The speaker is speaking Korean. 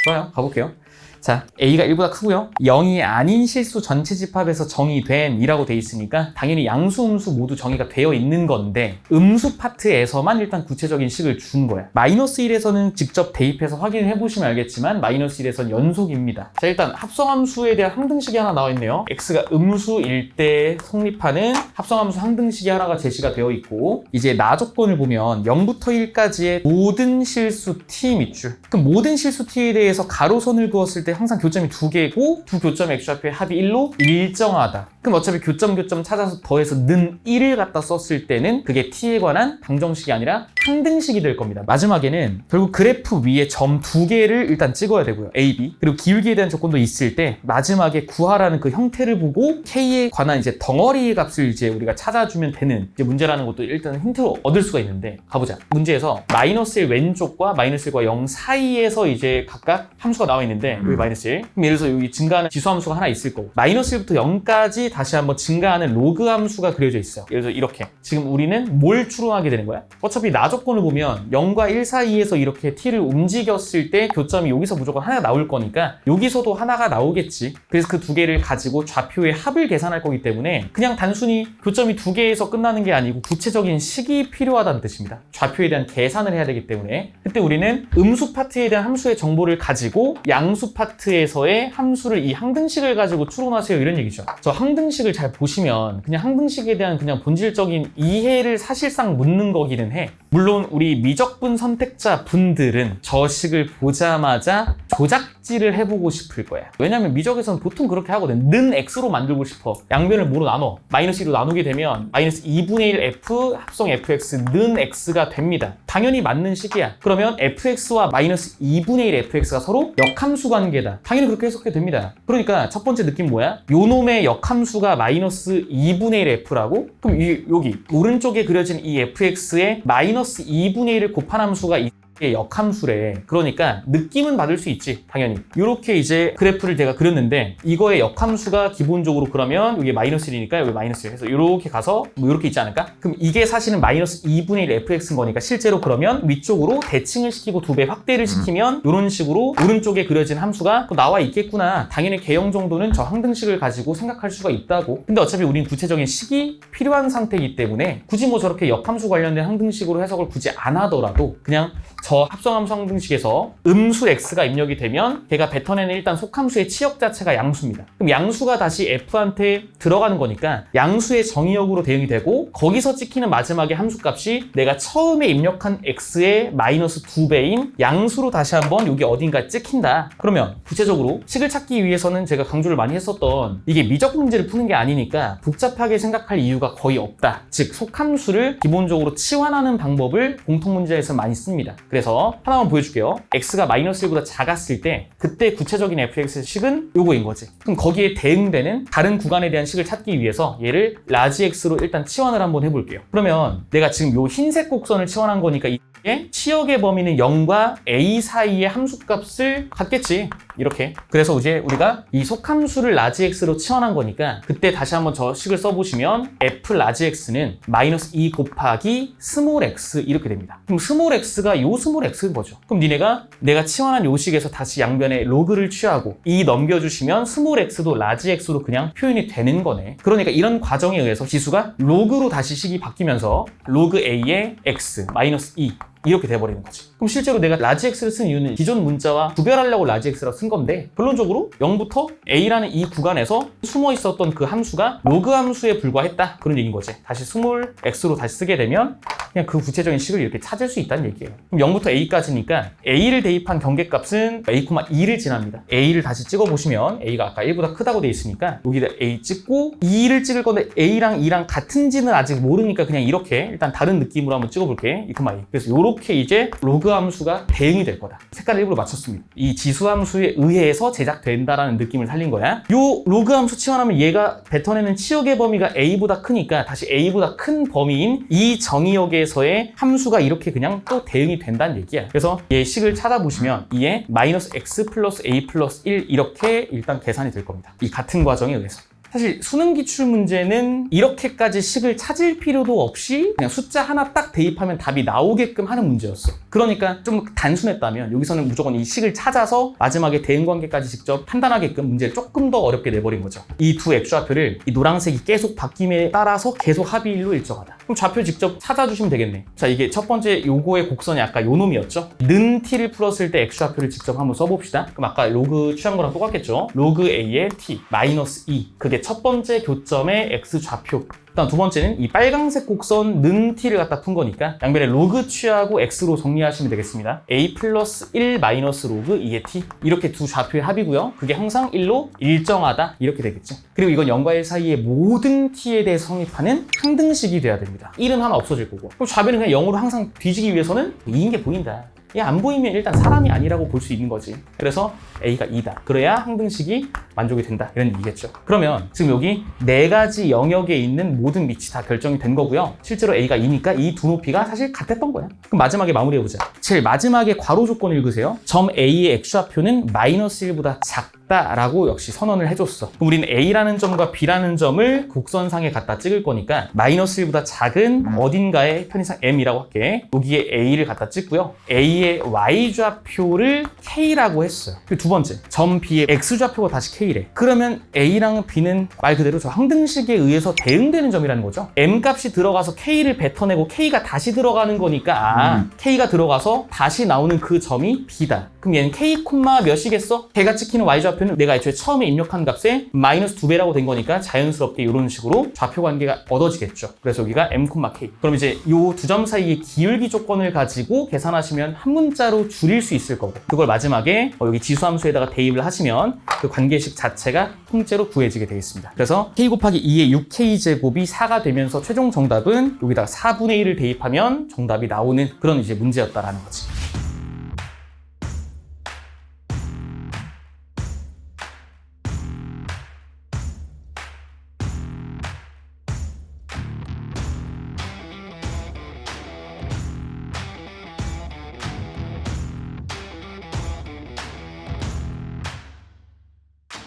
좋아요. 가볼게요. 자, A가 1보다 크고요. 0이 아닌 실수 전체 집합에서 정의됨 이라고 돼 있으니까 당연히 양수, 음수 모두 정의가 되어 있는 건데 음수 파트에서만 일단 구체적인 식을 준 거야. 마이너스 1에서는 직접 대입해서 확인을 해보시면 알겠지만 마이너스 1에서는 연속입니다. 자, 일단 합성함수에 대한 항등식이 하나 나와 있네요. X가 음수일 때 성립하는 합성함수 항등식이 하나가 제시가 되어 있고 이제 나 조건을 보면 0부터 1까지의 모든 실수 t 밑줄. 그럼 모든 실수 t에 대해서 가로선을 그었을 때 항상 교점이 2개고 두 교점의 x좌표의 합이 1로 일정하다. 그럼 어차피 교점 찾아서 더해서 는 1을 갖다 썼을 때는 그게 t에 관한 방정식이 아니라 항등식이 될 겁니다. 마지막에는 결국 그래프 위에 점 2개를 일단 찍어야 되고요. A, B. 그리고 기울기에 대한 조건도 있을 때 마지막에 구하라는 그 형태를 보고 K에 관한 이제 덩어리의 값을 이제 우리가 찾아주면 되는 이제 문제라는 것도 일단 힌트로 얻을 수가 있는데 가보자. 문제에서 마이너스 1 왼쪽과 마이너스 1과 0 사이에서 이제 각각 함수가 나와 있는데 여기 마이너스 1. 그럼 예를 들어서 여기 증가하는 지수함수가 하나 있을 거고 마이너스 1부터 0까지 다시 한번 증가하는 로그 함수가 그려져 있어요. 예를 들어서 이렇게. 지금 우리는 뭘 추론하게 되는 거야? 어차피 나 조건을 보면 0과 1 사이에서 이렇게 t를 움직였을 때 교점이 여기서 무조건 하나가 나올 거니까 여기서도 하나가 나오겠지. 그래서 그 두 개를 가지고 좌표의 합을 계산할 거기 때문에 그냥 단순히 교점이 두 개에서 끝나는 게 아니고 구체적인 식이 필요하다는 뜻입니다. 좌표에 대한 계산을 해야 되기 때문에 그때 우리는 음수 파트에 대한 함수의 정보를 가지고 양수 파트에서의 함수를 이 항등식을 가지고 추론하세요 이런 얘기죠. 저 항등식을 잘 보시면 그냥 항등식에 대한 그냥 본질적인 이해를 사실상 묻는 거기는 해. 물론 우리 미적분 선택자 분들은 저 식을 보자마자 조작질을 해보고 싶을 거야. 왜냐면 미적에서는 보통 그렇게 하거든. 는 x로 만들고 싶어. 양변을 뭐로 나눠? 마이너스 2로 나누게 되면 마이너스 2분의 1 f 합성 fx 는 x가 됩니다. 당연히 맞는 식이야. 그러면 fx와 마이너스 2분의 1 fx가 서로 역함수 관계다. 당연히 그렇게 해석해도 됩니다. 그러니까 첫 번째 느낌 뭐야? 요 놈의 역함수가 마이너스 2분의 1 f라고? 그럼 여기 오른쪽에 그려진 이 fx에 마이너스 2분의 1을 곱한 함수가 역함수래. 그러니까 느낌은 받을 수 있지, 당연히. 이렇게 이제 그래프를 제가 그렸는데 이거의 역함수가 기본적으로 그러면 이게 마이너스 1이니까 여기 마이너스 1 해서 이렇게 가서 뭐 이렇게 있지 않을까? 그럼 이게 사실은 마이너스 2분의 1 fx인 거니까 실제로 그러면 위쪽으로 대칭을 시키고 2배 확대를 시키면 이런 식으로 오른쪽에 그려진 함수가 또 나와 있겠구나. 당연히 개형 정도는 저 항등식을 가지고 생각할 수가 있다고. 근데 어차피 우린 구체적인 식이 필요한 상태이기 때문에 굳이 뭐 저렇게 역함수 관련된 항등식으로 해석을 굳이 안 하더라도 그냥 저 합성함수 항등식에서 음수 x가 입력이 되면 걔가 뱉어내는 일단 속함수의 치역 자체가 양수입니다. 그럼 양수가 다시 f한테 들어가는 거니까 양수의 정의역으로 대응이 되고 거기서 찍히는 마지막에 함수값이 내가 처음에 입력한 x의 마이너스 2배인 양수로 다시 한번 여기 어딘가 찍힌다. 그러면 구체적으로 식을 찾기 위해서는 제가 강조를 많이 했었던 이게 미적 문제를 푸는 게 아니니까 복잡하게 생각할 이유가 거의 없다. 즉 속함수를 기본적으로 치환하는 방법을 공통 문제에서 많이 씁니다. 그래서 하나만 보여줄게요. x가 마이너스 1보다 작았을 때 그때 구체적인 fx의 식은 요거인 거지. 그럼 거기에 대응되는 다른 구간에 대한 식을 찾기 위해서 얘를 라지 x로 일단 치환을 한번 해볼게요. 그러면 내가 지금 요 흰색 곡선을 치환한 거니까 이게 치역의 범위는 0과 a 사이의 함수값을 갖겠지. 이렇게. 그래서 이제 우리가 이 속함수를 라지 x로 치환한 거니까 그때 다시 한번 저 식을 써보시면 f 라지 x는 마이너스 2 곱하기 스몰 x 이렇게 됩니다. 그럼 스몰 x가 요 스몰 x인 거죠. 그럼 니네가 내가 치환한 요 식에서 다시 양변에 로그를 취하고 이 넘겨주시면 스몰 x도 라지 x로 그냥 표현이 되는 거네. 그러니까 이런 과정에 의해서 지수가 로그로 다시 식이 바뀌면서 로그 a의 x 마이너스 2 이렇게 돼버리는 거지. 그럼 실제로 내가 라지 x를 쓴 이유는 기존 문자와 구별하려고 라지 x라고 쓴 건데 결론적으로 0부터 a라는 이 구간에서 숨어 있었던 그 함수가 로그 함수에 불과했다. 그런 얘기인 거지. 다시 스몰 x로 다시 쓰게 되면 그냥 그 구체적인 식을 이렇게 찾을 수 있다는 얘기예요. 그럼 0부터 a까지니까 a를 대입한 경계값은 a, 2를 지납니다. a를 다시 찍어보시면 a가 아까 1보다 크다고 돼 있으니까 여기다 a 찍고 2를 찍을 건데 a랑 2랑 같은지는 아직 모르니까 그냥 이렇게 일단 다른 느낌으로 한번 찍어볼게. 2, 그래서 요렇게 이제 로그 함수가 대응이 될 거다. 색깔을 일부러 맞췄습니다. 이 지수 함수에 의해서 제작된다라는 느낌을 살린 거야. 요 로그 함수 치환하면 얘가 뱉어내는 치역의 범위가 a보다 크니까 다시 a보다 큰 범위인 이 정의역에서의 함수가 이렇게 그냥 또 대응이 된다는 얘기야. 그래서 얘 식을 찾아보시면 이에 마이너스 x 플러스 a 플러스 1 이렇게 일단 계산이 될 겁니다. 이 같은 과정에 의해서. 사실 수능 기출 문제는 이렇게까지 식을 찾을 필요도 없이 그냥 숫자 하나 딱 대입하면 답이 나오게끔 하는 문제였어. 그러니까 좀 단순했다면 여기서는 무조건 이 식을 찾아서 마지막에 대응관계까지 직접 판단하게끔 문제를 조금 더 어렵게 내버린 거죠. 이 두 액수좌표를 이 노란색이 계속 바뀜에 따라서 계속 합의일로 일정하다. 그럼 좌표 직접 찾아주시면 되겠네. 자, 이게 첫 번째 요거의 곡선이 아까 요 놈이었죠. 는 t를 풀었을 때 x좌표를 직접 한번 써봅시다. 그럼 아까 로그 취한 거랑 똑같겠죠. 로그 a의 t 마이너스 2 그게 첫 번째 교점의 x좌표. 일단 두 번째는 이 빨강색 곡선 는 t를 갖다 푼 거니까 양변에 로그 취하고 x로 정리하시면 되겠습니다. a 플러스 1 마이너스 로그 2의 t 이렇게 두 좌표의 합이고요. 그게 항상 1로 일정하다 이렇게 되겠죠. 그리고 이건 0과 1 사이의 모든 t에 대해서 성립하는 항등식이 돼야 됩니다. 1은 하나 없어질 거고 그럼 좌변은 그냥 0으로 항상 뒤지기 위해서는 2인 게 보인다. 얘 안 보이면 일단 사람이 아니라고 볼 수 있는 거지. 그래서 A가 2다. 그래야 항등식이 만족이 된다. 이런 얘기겠죠. 그러면 지금 여기 네 가지 영역에 있는 모든 밑이 다 결정이 된 거고요. 실제로 A가 2니까 이 두 높이가 사실 같았던 거야. 그럼 마지막에 마무리해보자. 제일 마지막에 괄호 조건 읽으세요. 점 A의 x좌표는 마이너스 1보다 작다라고 역시 선언을 해줬어. 그럼 우리는 A라는 점과 B라는 점을 곡선상에 갖다 찍을 거니까 마이너스 1보다 작은 어딘가의 편의상 M이라고 할게. 여기에 A를 갖다 찍고요. A의 Y좌표를 K라고 했어요. 그리고 두 번째, 점 B의 X좌표가 다시 K래. 그러면 A랑 B는 말 그대로 저 항등식에 의해서 대응되는 점이라는 거죠. M 값이 들어가서 K를 뱉어내고 K가 다시 들어가는 거니까 K가 들어가서 다시 나오는 그 점이 B다. 그럼 얘는 K, 몇이겠어? 걔가 찍히는 Y좌표는 내가 애초에 처음에 입력한 값에 마이너스 2배라고 된 거니까 자연스럽게 이런 식으로 좌표 관계가 얻어지겠죠. 그래서 여기가 M, K. 그럼 이제 이 두 점 사이의 기울기 조건을 가지고 계산하시면 한 문자로 줄일 수 있을 거고 그걸 마지막에 여기 지수함수에다가 대입을 하시면 그 관계식 자체가 통째로 구해지게 되어 있습니다. 그래서 K 곱하기 2의 6K제곱이 4가 되면서 최종 정답은 여기다가 4분의 1을 대입하면 정답이 나오는 그런 이제 문제였다라는 거지.